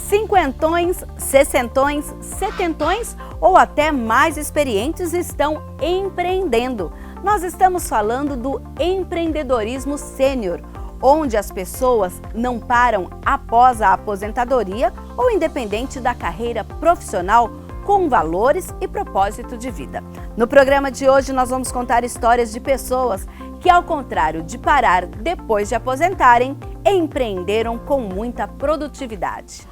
Cinquentões, sessentões, setentões ou até mais experientes estão empreendendo. Nós estamos falando do empreendedorismo sênior, onde as pessoas não param após a aposentadoria ou independente da carreira profissional, com valores e propósito de vida. No programa de hoje nós vamos contar histórias de pessoas que, ao contrário de parar depois de aposentarem, empreenderam com muita produtividade.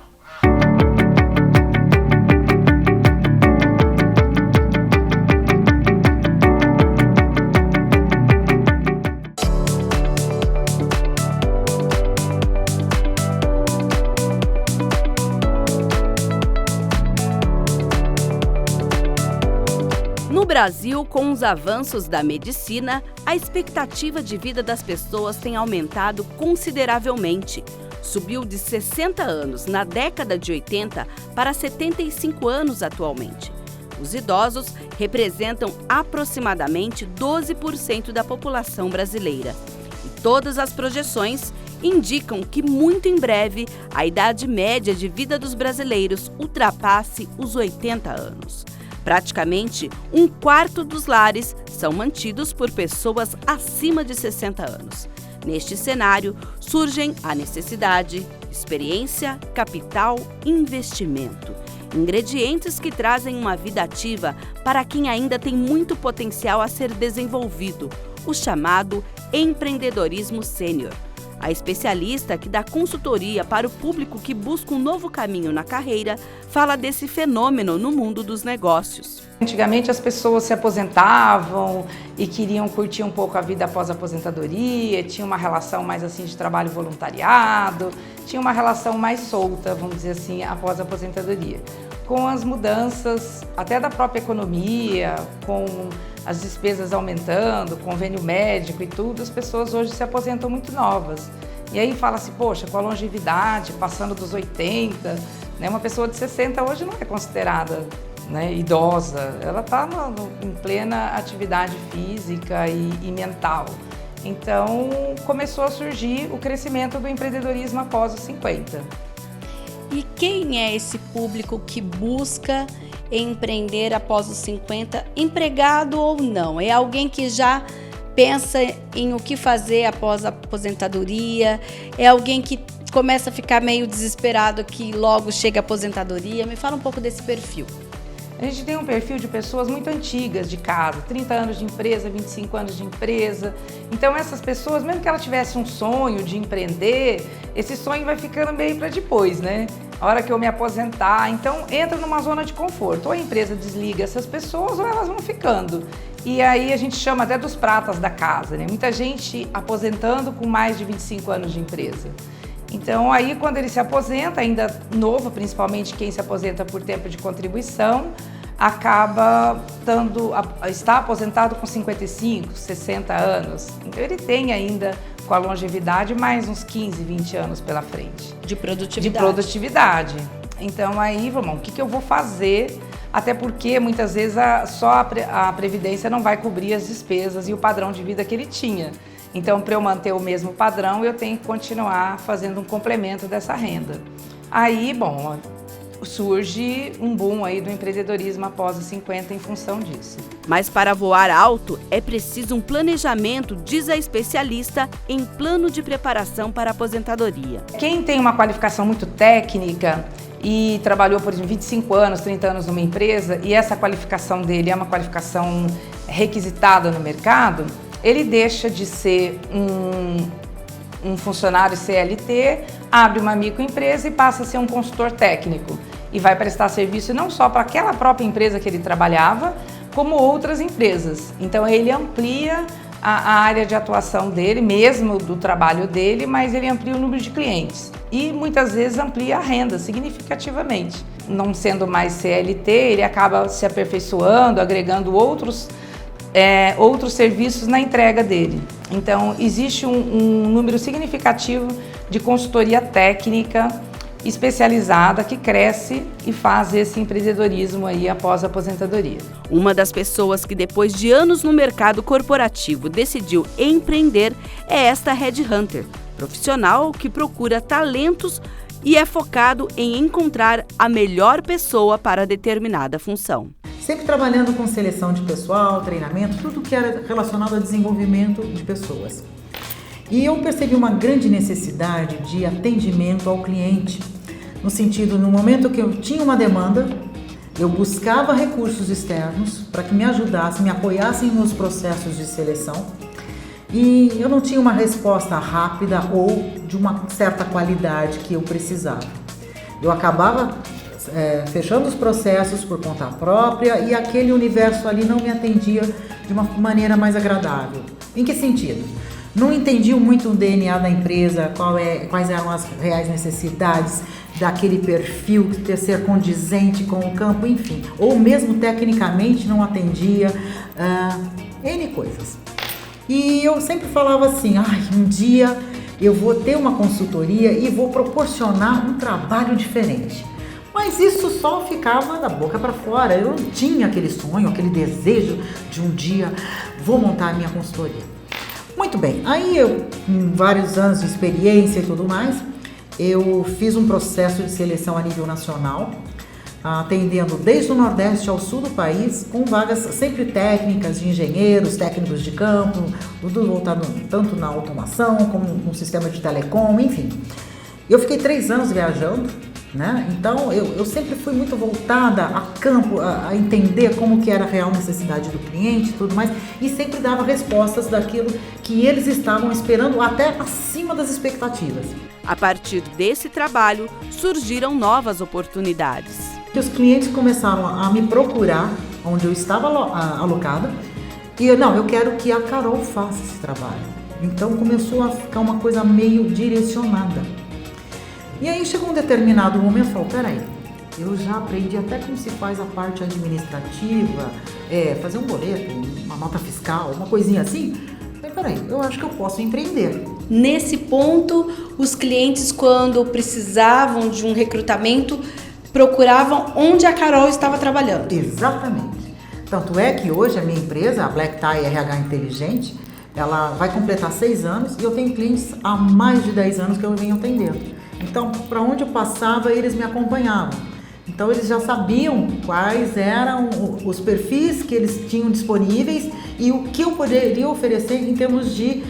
No Brasil, com os avanços da medicina, a expectativa de vida das pessoas tem aumentado consideravelmente. Subiu de 60 anos na década de 80 para 75 anos atualmente. Os idosos representam aproximadamente 12% da população brasileira. E todas as projeções indicam que muito em breve a idade média de vida dos brasileiros ultrapasse os 80 anos. Praticamente um quarto dos lares são mantidos por pessoas acima de 60 anos. Neste cenário, surgem a necessidade, experiência, capital, investimento. Ingredientes que trazem uma vida ativa para quem ainda tem muito potencial a ser desenvolvido, o chamado empreendedorismo sênior. A especialista que dá consultoria para o público que busca um novo caminho na carreira fala desse fenômeno no mundo dos negócios. Antigamente as pessoas se aposentavam e queriam curtir um pouco a vida após a aposentadoria, tinha uma relação mais assim de trabalho voluntariado, tinha uma relação mais solta, vamos dizer assim, após a aposentadoria. Com as mudanças até da própria economia, com as despesas aumentando, convênio médico e tudo, as pessoas hoje se aposentam muito novas. E aí fala-se, poxa, com a longevidade, passando dos 80, né, uma pessoa de 60 hoje não é considerada, né, idosa, ela está em plena atividade física e mental. Então começou a surgir o crescimento do empreendedorismo após os 50. E quem é esse público que busca empreender após os 50, empregado ou não? É alguém que já pensa em o que fazer após a aposentadoria? É alguém que começa a ficar meio desesperado que logo chega a aposentadoria? Me fala um pouco desse perfil. A gente tem um perfil de pessoas muito antigas de casa, 30 anos de empresa, 25 anos de empresa. Então essas pessoas, mesmo que ela tivesse um sonho de empreender, esse sonho vai ficando meio para depois, né? A hora que eu me aposentar, então entra numa zona de conforto. Ou a empresa desliga essas pessoas ou elas vão ficando. E aí a gente chama até dos pratas da casa, né? Muita gente aposentando com mais de 25 anos de empresa. Então aí quando ele se aposenta, ainda novo, principalmente quem se aposenta por tempo de contribuição, acaba está aposentado com 55, 60 anos. Então ele tem ainda, com a longevidade, mais uns 15, 20 anos pela frente. De produtividade. De produtividade. Então aí, vamos, o que eu vou fazer? Até porque muitas vezes só a Previdência não vai cobrir as despesas e o padrão de vida que ele tinha. Então, para eu manter o mesmo padrão, eu tenho que continuar fazendo um complemento dessa renda. Aí, bom, surge um boom aí do empreendedorismo após os 50 em função disso. Mas para voar alto é preciso um planejamento, diz a especialista em plano de preparação para a aposentadoria. Quem tem uma qualificação muito técnica e trabalhou por 25 anos, 30 anos numa empresa e essa qualificação dele é uma qualificação requisitada no mercado, ele deixa de ser um funcionário CLT, abre uma microempresa e passa a ser um consultor técnico e vai prestar serviço não só para aquela própria empresa que ele trabalhava, como outras empresas. Então ele amplia a área de atuação dele, mesmo do trabalho dele, mas ele amplia o número de clientes e muitas vezes amplia a renda significativamente. Não sendo mais CLT, ele acaba se aperfeiçoando, agregando outros serviços na entrega dele. Então, existe um número significativo de consultoria técnica especializada que cresce e faz esse empreendedorismo aí após a aposentadoria. Uma das pessoas que depois de anos no mercado corporativo decidiu empreender é esta headhunter, profissional que procura talentos e é focado em encontrar a melhor pessoa para determinada função. Sempre trabalhando com seleção de pessoal, treinamento, tudo que era relacionado ao desenvolvimento de pessoas. E eu percebi uma grande necessidade de atendimento ao cliente, no sentido, no momento que eu tinha uma demanda, eu buscava recursos externos para que me ajudassem, me apoiassem nos processos de seleção, e eu não tinha uma resposta rápida ou de uma certa qualidade que eu precisava. Eu acabava fechando os processos por conta própria e aquele universo ali não me atendia de uma maneira mais agradável. Em que sentido? Não entendiam muito o DNA da empresa, quais eram as reais necessidades daquele perfil, ser condizente com o campo, enfim. Ou mesmo tecnicamente não atendia N coisas. E eu sempre falava assim, um dia eu vou ter uma consultoria e vou proporcionar um trabalho diferente. Mas isso só ficava da boca para fora, eu não tinha aquele sonho, aquele desejo de um dia vou montar a minha consultoria. Muito bem, aí eu, com vários anos de experiência e tudo mais, eu fiz um processo de seleção a nível nacional, atendendo desde o Nordeste ao Sul do país, com vagas sempre técnicas de engenheiros, técnicos de campo, tudo voltado tanto na automação como no sistema de telecom, enfim. Eu fiquei 3 anos viajando, né? Então eu sempre fui muito voltada a campo, a entender como que era a real necessidade do cliente e tudo mais, e sempre dava respostas daquilo que eles estavam esperando, até acima das expectativas. A partir desse trabalho, surgiram novas oportunidades. Os clientes começaram a me procurar onde eu estava alocada e eu quero que a Carol faça esse trabalho. Então começou a ficar uma coisa meio direcionada. E aí chegou um determinado momento e falou, peraí, eu já aprendi até como se faz a parte administrativa, fazer um boleto, uma nota fiscal, uma coisinha assim. Peraí, eu acho que eu posso empreender. Nesse ponto, os clientes, quando precisavam de um recrutamento, procuravam onde a Carol estava trabalhando. Exatamente. Tanto é que hoje a minha empresa, a Black Tie RH Inteligente, ela vai completar 6 anos e eu tenho clientes há mais de 10 anos que eu venho atendendo. Então, para onde eu passava, eles me acompanhavam. Então, eles já sabiam quais eram os perfis que eles tinham disponíveis e o que eu poderia oferecer em termos de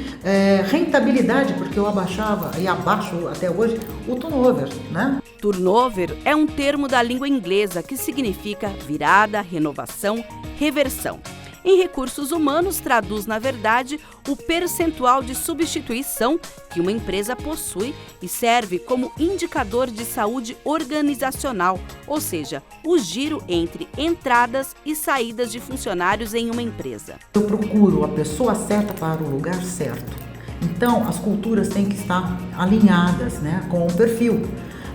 rentabilidade, porque eu abaixava e abaixo até hoje o turnover, né? Turnover é um termo da língua inglesa que significa virada, renovação, reversão. Em recursos humanos, traduz, na verdade, o percentual de substituição que uma empresa possui e serve como indicador de saúde organizacional, ou seja, o giro entre entradas e saídas de funcionários em uma empresa. Eu procuro a pessoa certa para o lugar certo. Então, as culturas têm que estar alinhadas, né, com o perfil.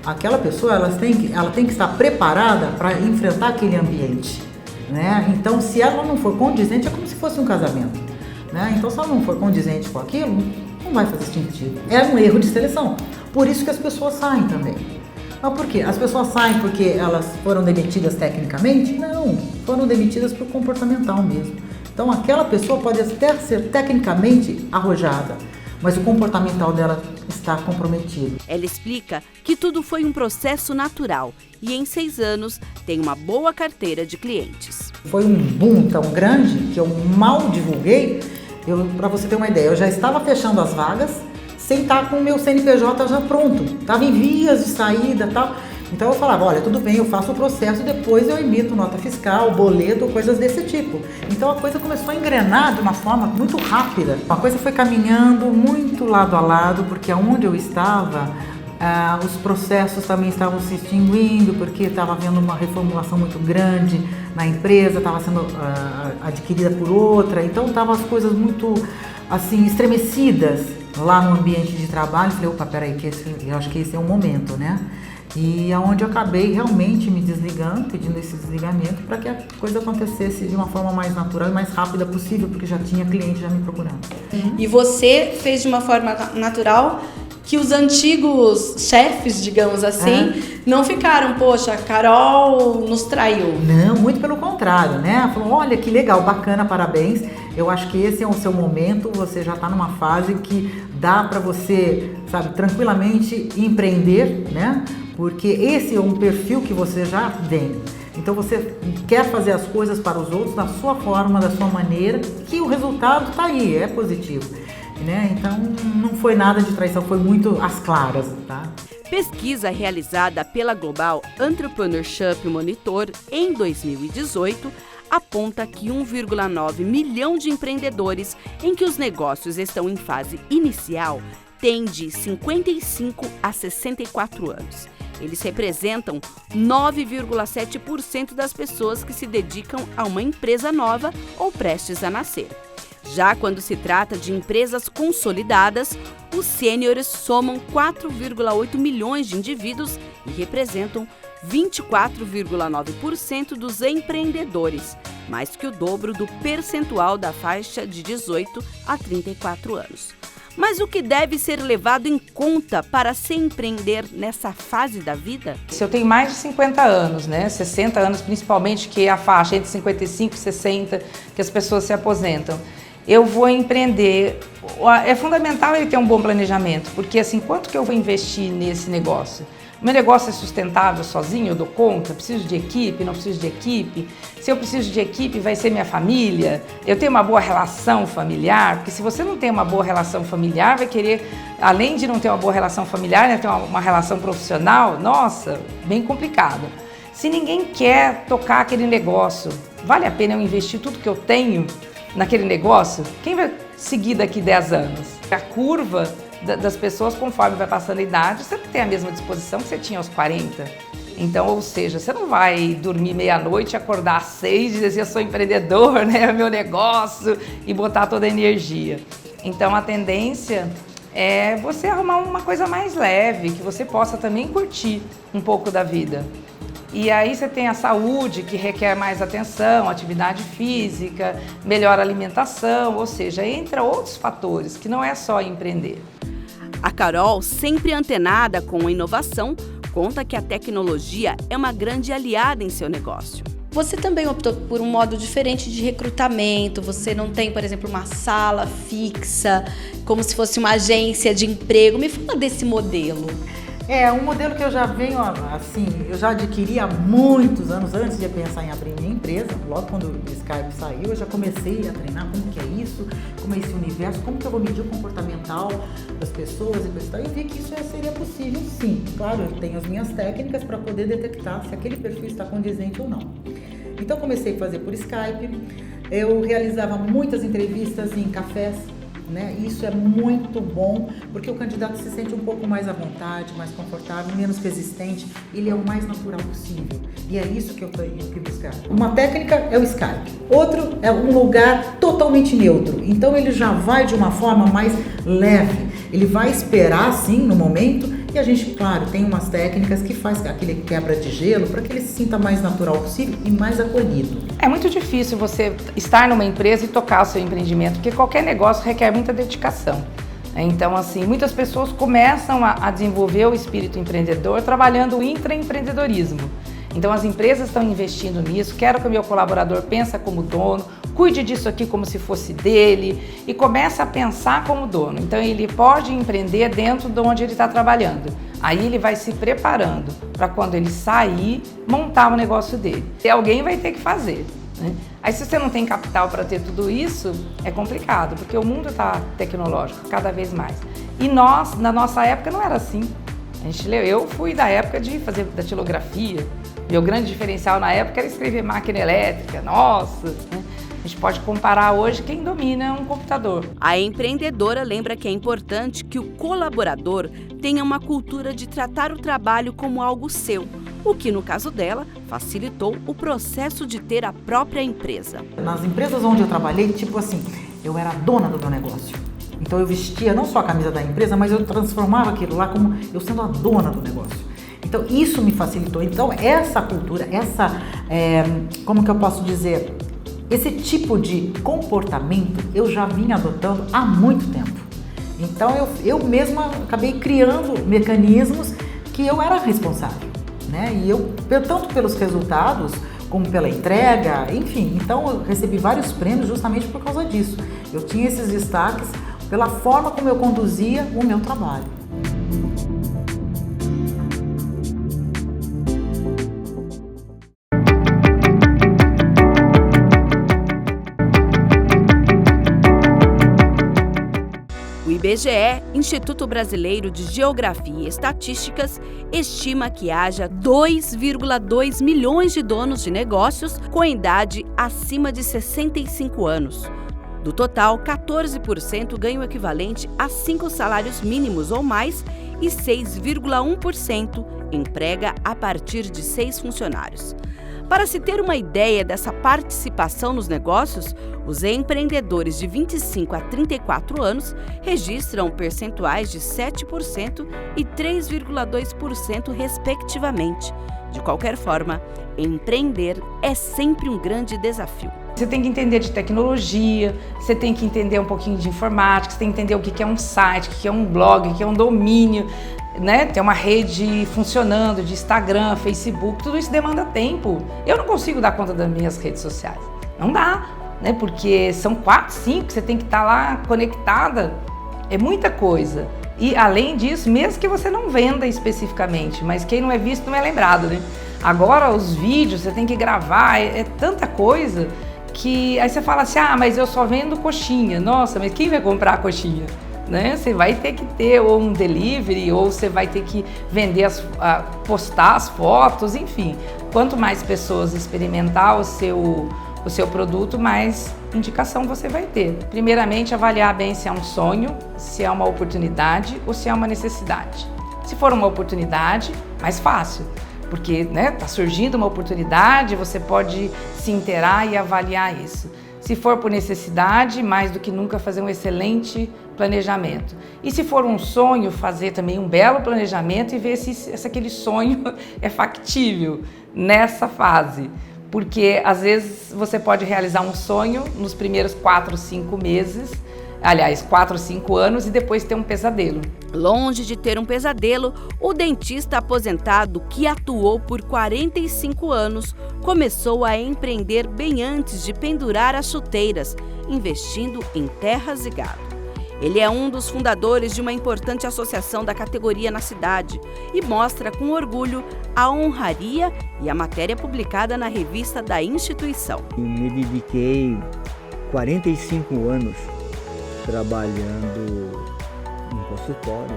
Aquela pessoa ela tem que estar preparada para enfrentar aquele ambiente. Né? Então, se ela não for condizente, é como se fosse um casamento. Né? Então, se ela não for condizente com aquilo, não vai fazer sentido. É um erro de seleção. Por isso que as pessoas saem também. Mas por quê? As pessoas saem porque elas foram demitidas tecnicamente? Não, foram demitidas por comportamental mesmo. Então, aquela pessoa pode até ser tecnicamente arrojada, mas o comportamental dela está comprometido. Ela explica que tudo foi um processo natural e em 6 anos tem uma boa carteira de clientes. Foi um boom tão grande que eu mal divulguei. Para você ter uma ideia, eu já estava fechando as vagas sem estar com o meu CNPJ já pronto. Estava em vias de saída e tal. Então eu falava, olha, tudo bem, eu faço o processo e depois eu emito nota fiscal, boleto, coisas desse tipo. Então a coisa começou a engrenar de uma forma muito rápida. A coisa foi caminhando muito lado a lado, porque onde eu estava, os processos também estavam se extinguindo, porque estava havendo uma reformulação muito grande na empresa, estava sendo adquirida por outra, então estavam as coisas muito assim estremecidas lá no ambiente de trabalho. Falei, opa, peraí, eu acho que esse é o momento, né? E aonde eu acabei realmente me desligando, pedindo esse desligamento para que a coisa acontecesse de uma forma mais natural e mais rápida possível, porque já tinha cliente já me procurando. E você fez de uma forma natural que os antigos chefes, digamos assim, não ficaram, poxa, a Carol nos traiu. Não, muito pelo contrário, né? Falou, olha que legal, bacana, parabéns. Eu acho que esse é o seu momento, você já está numa fase que dá para você, sabe, tranquilamente empreender, né? Porque esse é um perfil que você já tem. Então você quer fazer as coisas para os outros da sua forma, da sua maneira, que o resultado está aí, é positivo. Né? Então não foi nada de traição, foi muito às claras, tá? Pesquisa realizada pela Global Entrepreneurship Monitor em 2018 aponta que 1,9 milhão de empreendedores em que os negócios estão em fase inicial têm de 55 a 64 anos. Eles representam 9,7% das pessoas que se dedicam a uma empresa nova ou prestes a nascer. Já quando se trata de empresas consolidadas, os sêniores somam 4,8 milhões de indivíduos e representam 24,9% dos empreendedores, mais que o dobro do percentual da faixa de 18 a 34 anos. Mas o que deve ser levado em conta para se empreender nessa fase da vida? Se eu tenho mais de 50 anos, né, 60 anos principalmente, que é a faixa entre 55 e 60 que as pessoas se aposentam, eu vou empreender. É fundamental ele ter um bom planejamento, porque assim, quanto que eu vou investir nesse negócio? O meu negócio é sustentável sozinho, eu dou conta? Preciso de equipe, não preciso de equipe? Se eu preciso de equipe, vai ser minha família? Eu tenho uma boa relação familiar? Porque se você não tem uma boa relação familiar, vai querer, além de não ter uma boa relação familiar, né, ter uma relação profissional, nossa, bem complicado. Se ninguém quer tocar aquele negócio, vale a pena eu investir tudo que eu tenho naquele negócio? Quem vai seguir daqui 10 anos? A curva das pessoas, conforme vai passando a idade, você não tem a mesma disposição que você tinha aos 40. Então, ou seja, você não vai dormir meia-noite, acordar às 6 e dizer eu sou empreendedor, né, é meu negócio, e botar toda a energia. Então, a tendência é você arrumar uma coisa mais leve, que você possa também curtir um pouco da vida. E aí você tem a saúde, que requer mais atenção, atividade física, melhor alimentação, ou seja, entra outros fatores, que não é só empreender. A Carol, sempre antenada com a inovação, conta que a tecnologia é uma grande aliada em seu negócio. Você também optou por um modo diferente de recrutamento, você não tem, por exemplo, uma sala fixa, como se fosse uma agência de emprego. Me fala desse modelo. É um modelo que eu já venho, assim, eu já adquiri há muitos anos, antes de pensar em abrir minha empresa. Logo quando o Skype saiu, eu já comecei a treinar como que é isso, como é esse universo, como que eu vou medir o comportamental das pessoas e coisa e tal. E vi que isso seria possível, sim. Claro, eu tenho as minhas técnicas para poder detectar se aquele perfil está condizente ou não. Então comecei a fazer por Skype, eu realizava muitas entrevistas em cafés, né? Isso é muito bom, porque o candidato se sente um pouco mais à vontade, mais confortável, menos resistente, ele é o mais natural possível. E é isso que eu tenho que buscar. Uma técnica é o Skype, outro é um lugar totalmente neutro. Então ele já vai de uma forma mais leve, ele vai esperar sim no momento. E a gente, claro, tem umas técnicas que faz aquele quebra de gelo para que ele se sinta mais natural possível e mais acolhido. É muito difícil você estar numa empresa e tocar o seu empreendimento, porque qualquer negócio requer muita dedicação. Então, assim, muitas pessoas começam a desenvolver o espírito empreendedor trabalhando o intraempreendedorismo. Então, as empresas estão investindo nisso, quero que o meu colaborador pense como dono, cuide disso aqui como se fosse dele e começa a pensar como dono. Então, ele pode empreender dentro de onde ele está trabalhando. Aí ele vai se preparando para quando ele sair, montar o negócio dele. E alguém vai ter que fazer, né? Aí, se você não tem capital para ter tudo isso, é complicado, porque o mundo está tecnológico cada vez mais. E nós, na nossa época, não era assim. Eu fui da época de fazer datilografia. Meu grande diferencial na época era escrever máquina elétrica. Nossa, né? A gente pode comparar hoje quem domina um computador. A empreendedora lembra que é importante que o colaborador tenha uma cultura de tratar o trabalho como algo seu, o que, no caso dela, facilitou o processo de ter a própria empresa. Nas empresas onde eu trabalhei, tipo assim, eu era dona do meu negócio. Então eu vestia não só a camisa da empresa, mas eu transformava aquilo lá como eu sendo a dona do negócio. Então isso me facilitou. Então essa cultura, como que eu posso dizer, esse tipo de comportamento eu já vinha adotando há muito tempo. Então eu mesma acabei criando mecanismos que eu era responsável, né? E eu, tanto pelos resultados como pela entrega, enfim, então eu recebi vários prêmios justamente por causa disso. Eu tinha esses destaques pela forma como eu conduzia o meu trabalho. O IBGE, Instituto Brasileiro de Geografia e Estatísticas, estima que haja 2,2 milhões de donos de negócios com idade acima de 65 anos. Do total, 14% ganham o equivalente a 5 salários mínimos ou mais e 6,1% emprega a partir de 6 funcionários. Para se ter uma ideia dessa participação nos negócios, os empreendedores de 25 a 34 anos registram percentuais de 7% e 3,2%, respectivamente. De qualquer forma, empreender é sempre um grande desafio. Você tem que entender de tecnologia, você tem que entender um pouquinho de informática, você tem que entender o que é um site, o que é um blog, o que é um domínio, né? Ter uma rede funcionando de Instagram, Facebook, tudo isso demanda tempo. Eu não consigo dar conta das minhas redes sociais, não dá, né? Porque são 4, 5, você tem que estar lá conectada, é muita coisa. E além disso, mesmo que você não venda especificamente, mas quem não é visto não é lembrado, né? Agora os vídeos, você tem que gravar, é tanta coisa que aí você fala assim, mas eu só vendo coxinha. Nossa, mas quem vai comprar a coxinha? Né? Você vai ter que ter ou um delivery, ou você vai ter que vender, postar as fotos, enfim. Quanto mais pessoas experimentar o seu produto, mais indicação você vai ter. Primeiramente, avaliar bem se é um sonho, se é uma oportunidade ou se é uma necessidade. Se for uma oportunidade, mais fácil. Porque tá surgindo uma oportunidade, você pode se inteirar e avaliar isso. Se for por necessidade, mais do que nunca fazer um excelente planejamento. E se for um sonho, fazer também um belo planejamento e ver se aquele sonho é factível nessa fase. Porque às vezes você pode realizar um sonho nos primeiros 4, 5 meses, aliás, 4 ou 5 anos, e depois ter um pesadelo. Longe de ter um pesadelo, o dentista aposentado que atuou por 45 anos começou a empreender bem antes de pendurar as chuteiras, investindo em terras e gado. Ele é um dos fundadores de uma importante associação da categoria na cidade e mostra com orgulho a honraria e a matéria publicada na revista da instituição. Me dediquei 45 anos trabalhando em consultório,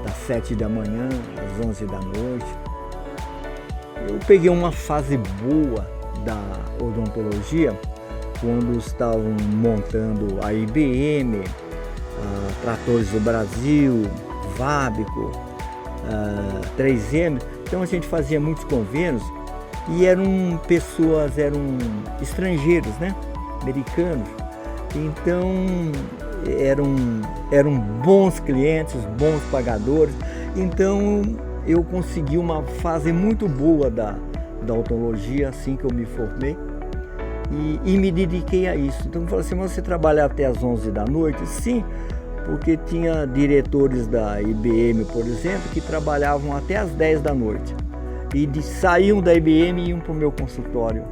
das 7 da manhã às 11 da noite. Eu peguei uma fase boa da odontologia, quando estavam montando a IBM, a Tratores do Brasil, Vábico, 3M. Então a gente fazia muitos convênios e eram estrangeiros, né? Americanos. Então eram bons clientes, bons pagadores. Então eu consegui uma fase muito boa da odontologia assim que eu me formei e me dediquei a isso. Então eu falei assim, mas você trabalha até as 11 da noite? Sim, porque tinha diretores da IBM, por exemplo, que trabalhavam até as 10 da noite. E saíam da IBM e iam para o meu consultório.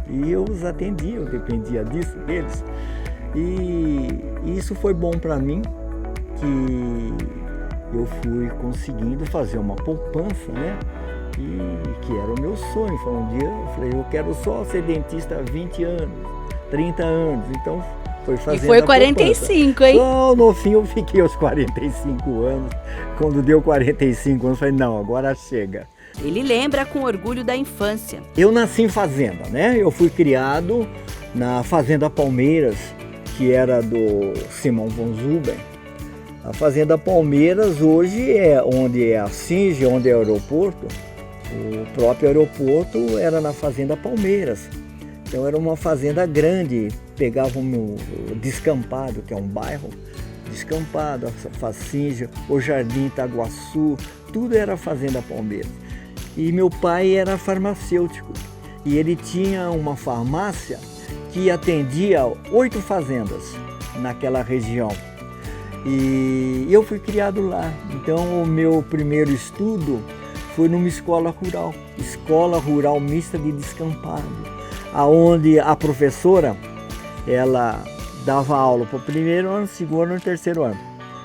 E eu os atendia, eu dependia disso, deles. E isso foi bom para mim, que eu fui conseguindo fazer uma poupança, né? E que era o meu sonho. Foi um dia eu falei, eu quero só ser dentista há 20 anos, 30 anos. Então foi fazendo. E foi 45, hein? Então, no fim eu fiquei aos 45 anos. Quando deu 45 anos, eu falei, não, agora chega. Ele lembra com orgulho da infância. Eu nasci em fazenda, né? Eu fui criado na Fazenda Palmeiras, que era do Simão von Zuben. A Fazenda Palmeiras hoje é onde é a Singe, onde é o aeroporto. O próprio aeroporto era na Fazenda Palmeiras. Então era uma fazenda grande, pegavam o Descampado, que é um bairro, Descampado, a Singe, o Jardim Itaguaçu, tudo era Fazenda Palmeiras. E meu pai era farmacêutico e ele tinha uma farmácia que atendia 8 fazendas naquela região. E eu fui criado lá. Então o meu primeiro estudo foi numa escola rural mista de descampado, aonde a professora, ela dava aula para o primeiro ano, segundo ano e terceiro ano.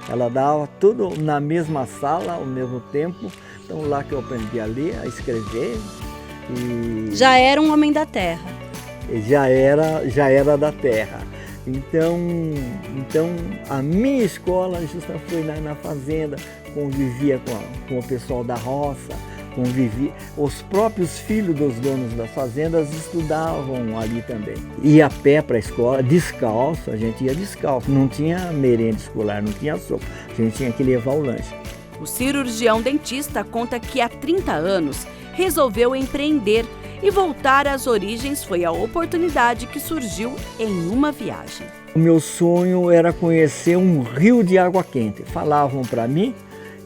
Ela dava tudo na mesma sala, ao mesmo tempo. Então lá que eu aprendi a ler, a escrever. E Já era um homem da terra. já era da terra. Então a minha escola justa foi lá na fazenda, convivia com o pessoal da roça, os próprios filhos dos donos das fazendas estudavam ali também. Ia a pé para a escola, descalço, a gente ia descalço, não tinha merenda escolar, não tinha sopa, a gente tinha que levar o lanche. O cirurgião dentista conta que há 30 anos resolveu empreender e voltar às origens foi a oportunidade que surgiu em uma viagem. O meu sonho era conhecer um rio de água quente. Falavam para mim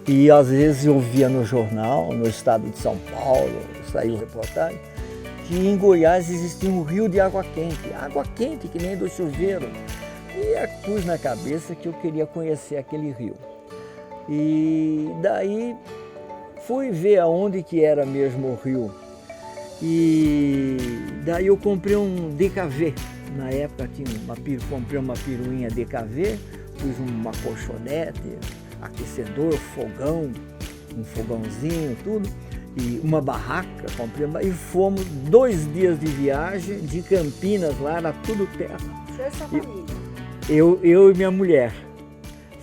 e às vezes eu via no jornal, no estado de São Paulo, saiu reportagem, que em Goiás existia um rio de água quente que nem do chuveiro. E pus na cabeça que eu queria conhecer aquele rio. E daí fui ver aonde que era mesmo o rio. E daí eu comprei um DKV. Na época comprei uma piruinha DKV, pus uma colchonete, aquecedor, fogão, um fogãozinho, tudo, e uma barraca, comprei, e fomos 2 dias de viagem de Campinas, lá era tudo terra. Você e sua família? Eu e minha mulher,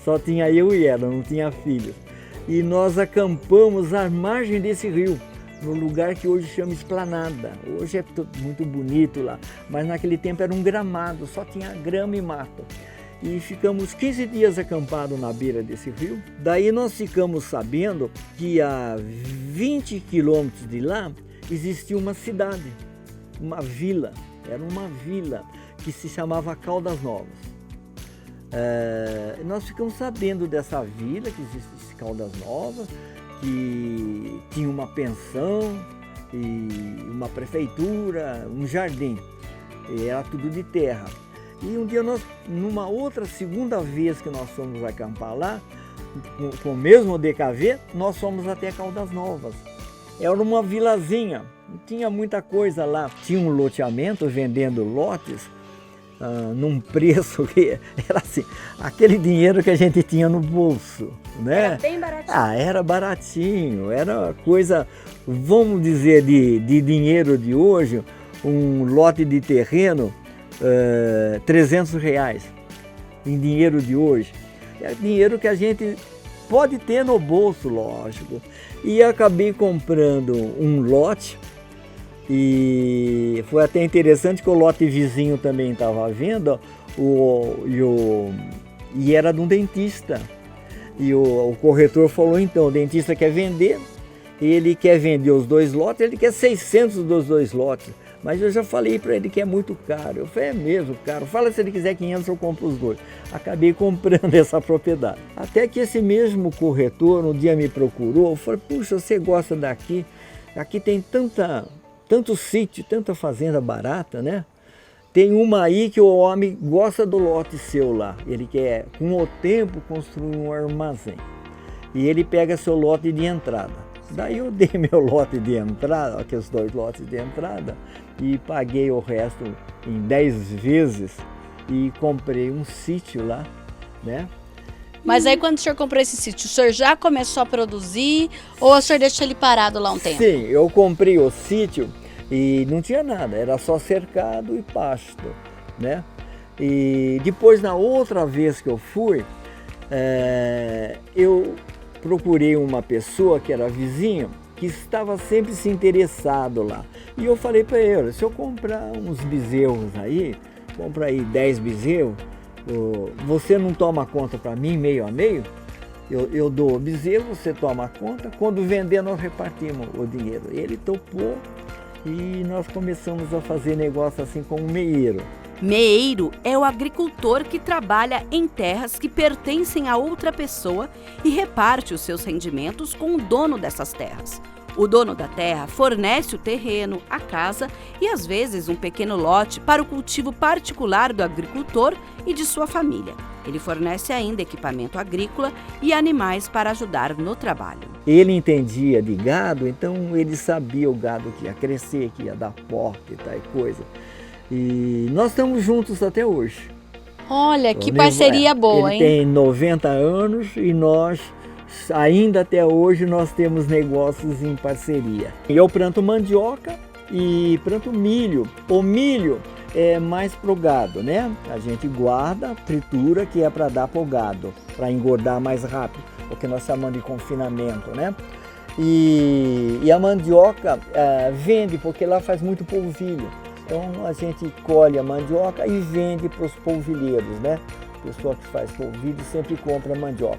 só tinha eu e ela, não tinha filhos. E nós acampamos à margem desse rio, no lugar que hoje chama Esplanada. Hoje é muito bonito lá, mas naquele tempo era um gramado, só tinha grama e mato. E ficamos 15 dias acampados na beira desse rio. Daí nós ficamos sabendo que a 20 quilômetros de lá existia uma cidade, uma vila, era uma vila que se chamava Caldas Novas. Nós ficamos sabendo dessa vila, que existe Caldas Novas, que tinha uma pensão, e uma prefeitura, um jardim, e era tudo de terra. E um dia numa outra segunda vez que nós fomos acampar lá, com o mesmo DKV, nós fomos até Caldas Novas. Era uma vilazinha, não tinha muita coisa lá. Tinha um loteamento vendendo lotes, num preço que era assim, aquele dinheiro que a gente tinha no bolso, né? Era bem baratinho. Era baratinho, era coisa, vamos dizer, de dinheiro de hoje, um lote de terreno, R$300 em dinheiro de hoje. É dinheiro que a gente pode ter no bolso, lógico. E acabei comprando um lote. E foi até interessante que o lote vizinho também estava à venda e era de um dentista. E o corretor falou, então, o dentista quer vender, ele quer vender os 2 lotes, ele quer 600 dos 2 lotes. Mas eu já falei para ele que é muito caro. Eu falei, é mesmo caro, fala se ele quiser 500 eu compro os 2. Acabei comprando essa propriedade. Até que esse mesmo corretor um dia me procurou, eu falei, puxa, você gosta daqui? Aqui tem tanto sítio, tanta fazenda barata, né? Tem uma aí que o homem gosta do lote seu lá. Ele quer, com o tempo, construir um armazém. E ele pega seu lote de entrada. Daí eu dei meu lote de entrada, aqueles 2 lotes de entrada, e paguei o resto em 10 vezes e comprei um sítio lá, né? Mas aí quando o senhor comprou esse sítio, o senhor já começou a produzir ou o senhor deixou ele parado lá um tempo? Sim, eu comprei o sítio e não tinha nada, era só cercado e pasto, né? E depois, na outra vez que eu fui, eu procurei uma pessoa que era vizinho, que estava sempre se interessado lá. E eu falei para ele, se eu comprar uns bezerros aí, compra aí 10 bezerros, você não toma conta para mim meio a meio? Eu dou o bezerro, você toma conta, quando vender nós repartimos o dinheiro. Ele topou e nós começamos a fazer negócio assim com um meeiro. Meeiro é o agricultor que trabalha em terras que pertencem a outra pessoa e reparte os seus rendimentos com o dono dessas terras. O dono da terra fornece o terreno, a casa e, às vezes, um pequeno lote para o cultivo particular do agricultor e de sua família. Ele fornece ainda equipamento agrícola e animais para ajudar no trabalho. Ele entendia de gado, então ele sabia o gado que ia crescer, que ia dar porta e tal coisa. E nós estamos juntos até hoje. Olha, que parceria boa, hein? Ele tem 90 anos e nós, ainda até hoje, nós temos negócios em parceria. Eu planto mandioca e planto milho. O milho é mais pro gado, né? A gente guarda, tritura, que é para dar pro gado, para engordar mais rápido, o que nós chamamos de confinamento, né? E a mandioca vende, porque lá faz muito polvilho. Então a gente colhe a mandioca e vende para os polvilheiros, né? A pessoa que faz polvilho sempre compra mandioca.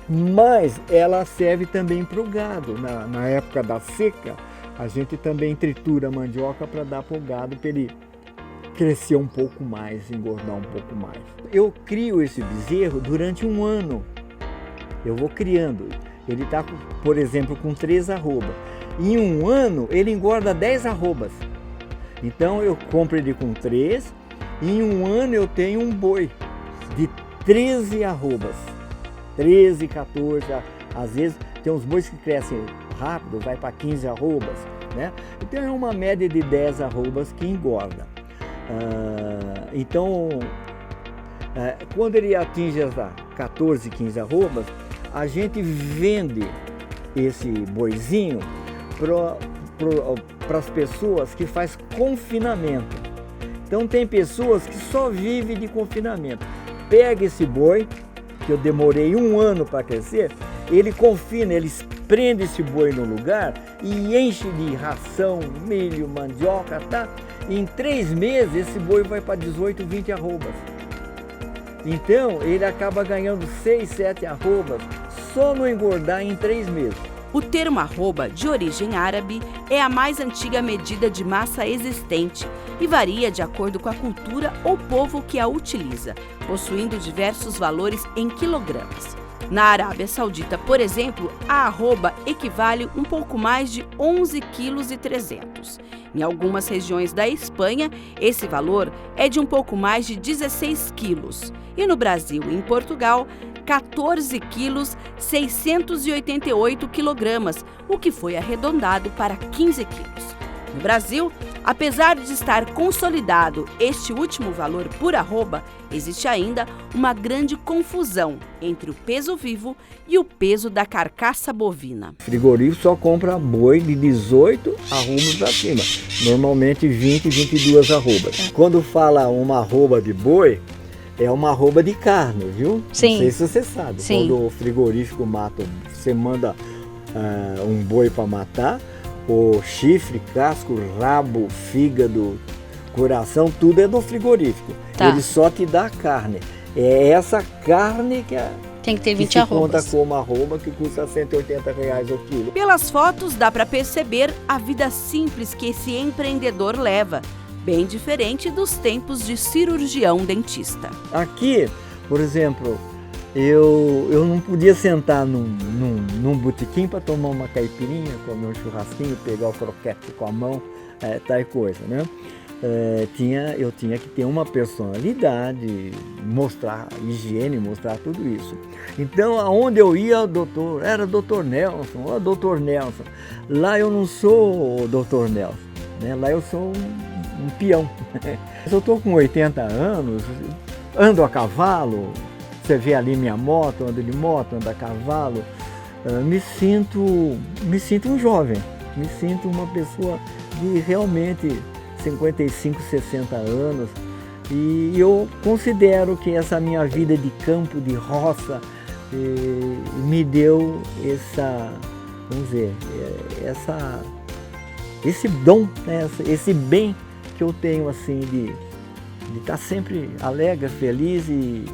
Mas ela serve também para o gado. Na época da seca, a gente também tritura a mandioca para dar para o gado, para ele crescer um pouco mais, engordar um pouco mais. Eu crio esse bezerro durante um ano. Eu vou criando. Ele está, por exemplo, com 3 arrobas. Em um ano, ele engorda 10 arrobas. Então eu compro ele com 3, e em um ano eu tenho um boi de 13 arrobas, 13, 14, às vezes tem uns bois que crescem rápido, vai para 15 arrobas, né? Então é uma média de 10 arrobas que engorda. Quando ele atinge as 14, 15 arrobas, a gente vende esse boizinho para as pessoas que faz confinamento. Então tem pessoas que só vivem de confinamento. Pega esse boi, que eu demorei um ano para crescer, ele confina, eles prendem esse boi no lugar e enche de ração, milho, mandioca, tá? E em 3 meses esse boi vai para 18, 20 arrobas. Então ele acaba ganhando 6, 7 arrobas só no engordar em 3 meses. O termo arroba, de origem árabe, é a mais antiga medida de massa existente e varia de acordo com a cultura ou povo que a utiliza, possuindo diversos valores em quilogramas. Na Arábia Saudita, por exemplo, a arroba equivale um pouco mais de 11,3 kg. Em algumas regiões da Espanha, esse valor é de um pouco mais de 16 quilos. E no Brasil e em Portugal, 14 quilos 688 quilogramas, o que foi arredondado para 15 quilos. No Brasil, apesar de estar consolidado este último valor por arroba, existe ainda uma grande confusão entre o peso vivo e o peso da carcaça bovina. O frigorífico só compra boi de 18 arrobas para cima, normalmente 20, 22 arrobas. Quando fala uma arroba de boi, é uma arroba de carne, viu? Sim. Não sei se você sabe. Sim. Quando o frigorífico mata, você manda um boi para matar, o chifre, casco, rabo, fígado, coração, tudo é do frigorífico. Tá. Ele só te dá a carne. É essa carne que tem que ter 20 se arrobas. conta como arroba, que custa R$180 o quilo. Pelas fotos dá para perceber a vida simples que esse empreendedor leva, bem diferente dos tempos de cirurgião dentista. Aqui, por exemplo, eu não podia sentar num botequim para tomar uma caipirinha, comer um churrasquinho, pegar o croquete com a mão, tal coisa, né? Eu tinha que ter uma personalidade, mostrar higiene, mostrar tudo isso. Então, aonde eu ia, era Dr. Nelson, Dr. Nelson. Lá eu não sou o Dr. Nelson, né? Lá eu sou um peão. Eu estou com 80 anos, ando a cavalo, você vê ali minha moto, ando de moto, ando a cavalo, me sinto um jovem, me sinto uma pessoa de realmente 55, 60 anos, e eu considero que essa minha vida de campo, de roça, me deu esse dom, né? Esse bem que eu tenho, assim, de estar sempre alegre, feliz e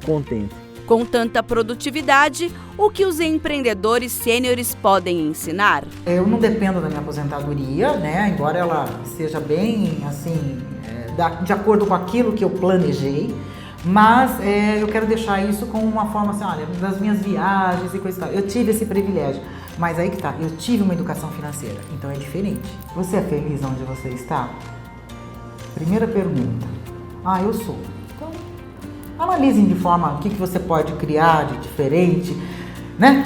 contente. Com tanta produtividade, o que os empreendedores sêniores podem ensinar? Eu não dependo da minha aposentadoria, né? Embora ela seja bem, assim, de acordo com aquilo que eu planejei, mas eu quero deixar isso como uma forma, assim, olha, das minhas viagens e coisa e tal. Eu tive esse privilégio, mas aí que tá, eu tive uma educação financeira, então é diferente. Você é feliz onde você está? Primeira pergunta. Eu sou. Então, Analisem de forma o que você pode criar de diferente, né?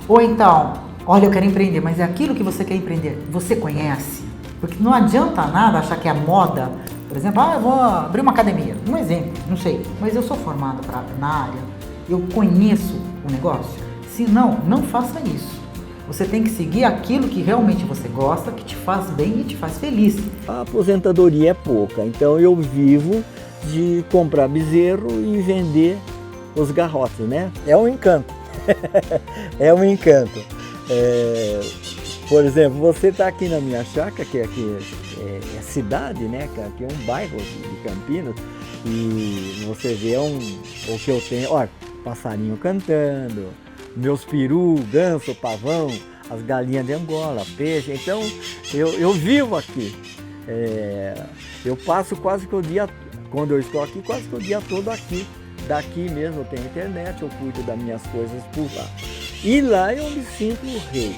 Ou então, olha, eu quero empreender, mas é aquilo que você quer empreender, você conhece? Porque não adianta nada achar que é moda. Por exemplo, eu vou abrir uma academia. Um exemplo, não sei, mas eu sou formada na área, eu conheço o negócio. Se não, não faça isso. Você tem que seguir aquilo que realmente você gosta, que te faz bem e te faz feliz. A aposentadoria é pouca, então eu vivo de comprar bezerro e vender os garrotes, né? É um encanto. É um encanto. Por exemplo, você está aqui na minha chácara, que aqui é cidade, né? Que aqui é um bairro de Campinas, e você vê o que eu tenho, olha, passarinho cantando, meus peru, ganso, pavão, as galinhas de Angola, peixe. Então eu vivo aqui. Eu passo quase que o dia, quando eu estou aqui, quase que o dia todo aqui. Daqui mesmo eu tenho internet, eu cuido das minhas coisas por lá. E lá eu me sinto o rei.